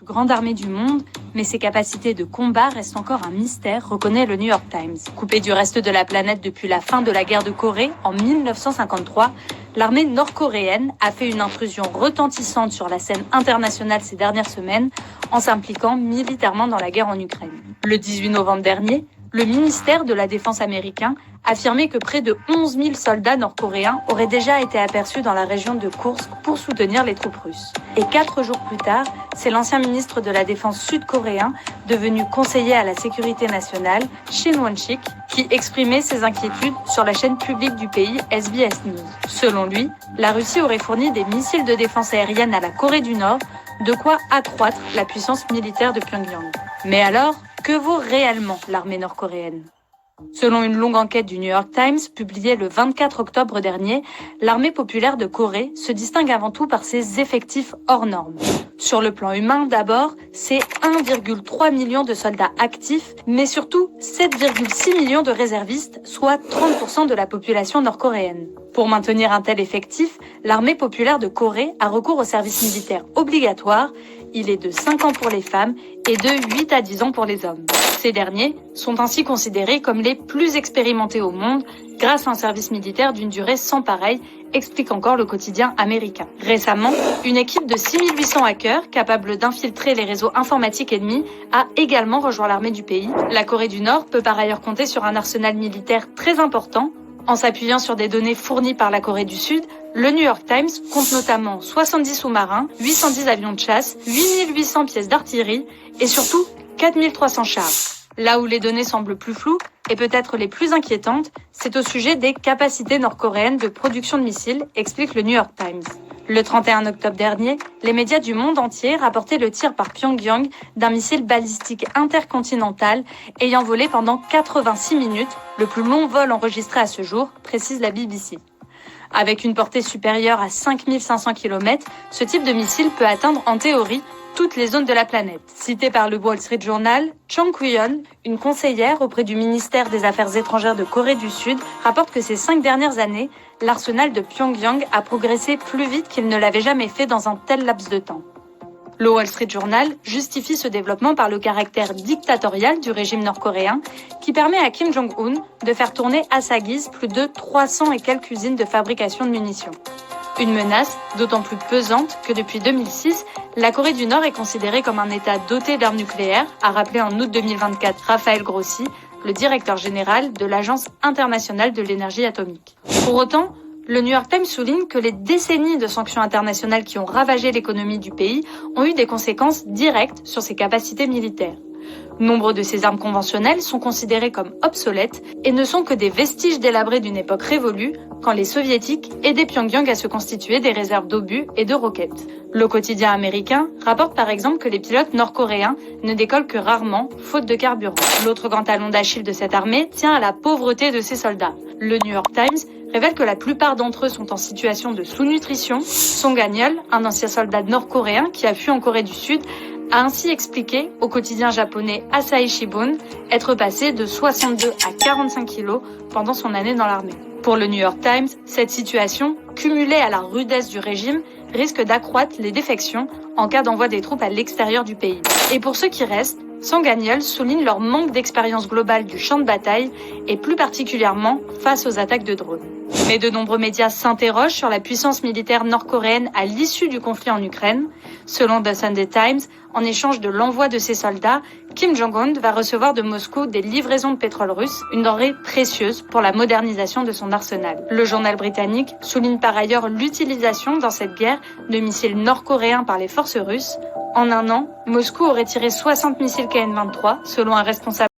plus grande armée du monde, mais ses capacités de combat restent encore un mystère, reconnaît le New York Times. Coupée du reste de la planète depuis la fin de la guerre de Corée en 1953, l'armée nord-coréenne a fait une intrusion retentissante sur la scène internationale ces dernières semaines en s'impliquant militairement dans la guerre en Ukraine. Le 18 novembre dernier, le ministère de la Défense américain affirmait que près de 11 000 soldats nord-coréens auraient déjà été aperçus dans la région de Koursk pour soutenir les troupes russes. Et 4 jours plus tard, c'est l'ancien ministre de la Défense sud-coréen, devenu conseiller à la sécurité nationale, Shin Won-sik, qui exprimait ses inquiétudes sur la chaîne publique du pays SBS News. Selon lui, la Russie aurait fourni des missiles de défense aérienne à la Corée du Nord, de quoi accroître la puissance militaire de Pyongyang. Mais alors, que vaut réellement l'armée nord-coréenne ? Selon une longue enquête du New York Times publiée le 24 octobre dernier, l'armée populaire de Corée se distingue avant tout par ses effectifs hors normes. Sur le plan humain d'abord, c'est 1,3 million de soldats actifs, mais surtout 7,6 millions de réservistes, soit 30% de la population nord-coréenne. Pour maintenir un tel effectif, l'armée populaire de Corée a recours au service militaire obligatoire. Il est de 5 ans pour les femmes et de 8 à 10 ans pour les hommes. Ces derniers sont ainsi considérés comme les plus expérimentés au monde grâce à un service militaire d'une durée sans pareille, explique encore le quotidien américain. Récemment, une équipe de 6800 hackers capables d'infiltrer les réseaux informatiques ennemis a également rejoint l'armée du pays. La Corée du Nord peut par ailleurs compter sur un arsenal militaire très important. En s'appuyant sur des données fournies par la Corée du Sud, le New York Times compte notamment 70 sous-marins, 810 avions de chasse, 8800 pièces d'artillerie et surtout 4300 chars. Là où les données semblent plus floues et peut-être les plus inquiétantes, c'est au sujet des capacités nord-coréennes de production de missiles, explique le New York Times. Le 31 octobre dernier, les médias du monde entier rapportaient le tir par Pyongyang d'un missile balistique intercontinental ayant volé pendant 86 minutes, le plus long vol enregistré à ce jour, précise la BBC. Avec une portée supérieure à 5500 km, ce type de missile peut atteindre en théorie toutes les zones de la planète. Citée par le Wall Street Journal, Chung Kyu-yeon, une conseillère auprès du ministère des Affaires étrangères de Corée du Sud, rapporte que ces 5 dernières années, l'arsenal de Pyongyang a progressé plus vite qu'il ne l'avait jamais fait dans un tel laps de temps. Le Wall Street Journal justifie ce développement par le caractère dictatorial du régime nord-coréen qui permet à Kim Jong-un de faire tourner à sa guise plus de 300 et quelques usines de fabrication de munitions. Une menace d'autant plus pesante que depuis 2006, la Corée du Nord est considérée comme un État doté d'armes nucléaires, a rappelé en août 2024 Raphaël Grossi, le directeur général de l'Agence internationale de l'énergie atomique. Pour autant, le New York Times souligne que les décennies de sanctions internationales qui ont ravagé l'économie du pays ont eu des conséquences directes sur ses capacités militaires. Nombre de ces armes conventionnelles sont considérées comme obsolètes et ne sont que des vestiges délabrés d'une époque révolue quand les soviétiques aidaient Pyongyang à se constituer des réserves d'obus et de roquettes. Le quotidien américain rapporte par exemple que les pilotes nord-coréens ne décollent que rarement, faute de carburant. L'autre grand talon d'Achille de cette armée tient à la pauvreté de ses soldats. Le New York Times révèle que la plupart d'entre eux sont en situation de sous-nutrition. Song Han-yeol, un ancien soldat nord-coréen qui a fui en Corée du Sud, a ainsi expliqué au quotidien japonais Asahi Shimbun être passé de 62 à 45 kilos pendant son année dans l'armée. Pour le New York Times, cette situation, cumulée à la rudesse du régime, risque d'accroître les défections en cas d'envoi des troupes à l'extérieur du pays. Et pour ceux qui restent, Song Han-yeol souligne leur manque d'expérience globale du champ de bataille et plus particulièrement face aux attaques de drones. Mais de nombreux médias s'interrogent sur la puissance militaire nord-coréenne à l'issue du conflit en Ukraine. Selon The Sunday Times, en échange de l'envoi de ses soldats, Kim Jong-un va recevoir de Moscou des livraisons de pétrole russe, une denrée précieuse pour la modernisation de son arsenal. Le journal britannique souligne par ailleurs l'utilisation dans cette guerre de missiles nord-coréens par les forces russes. En un an, Moscou aurait tiré 60 missiles KN-23, selon un responsable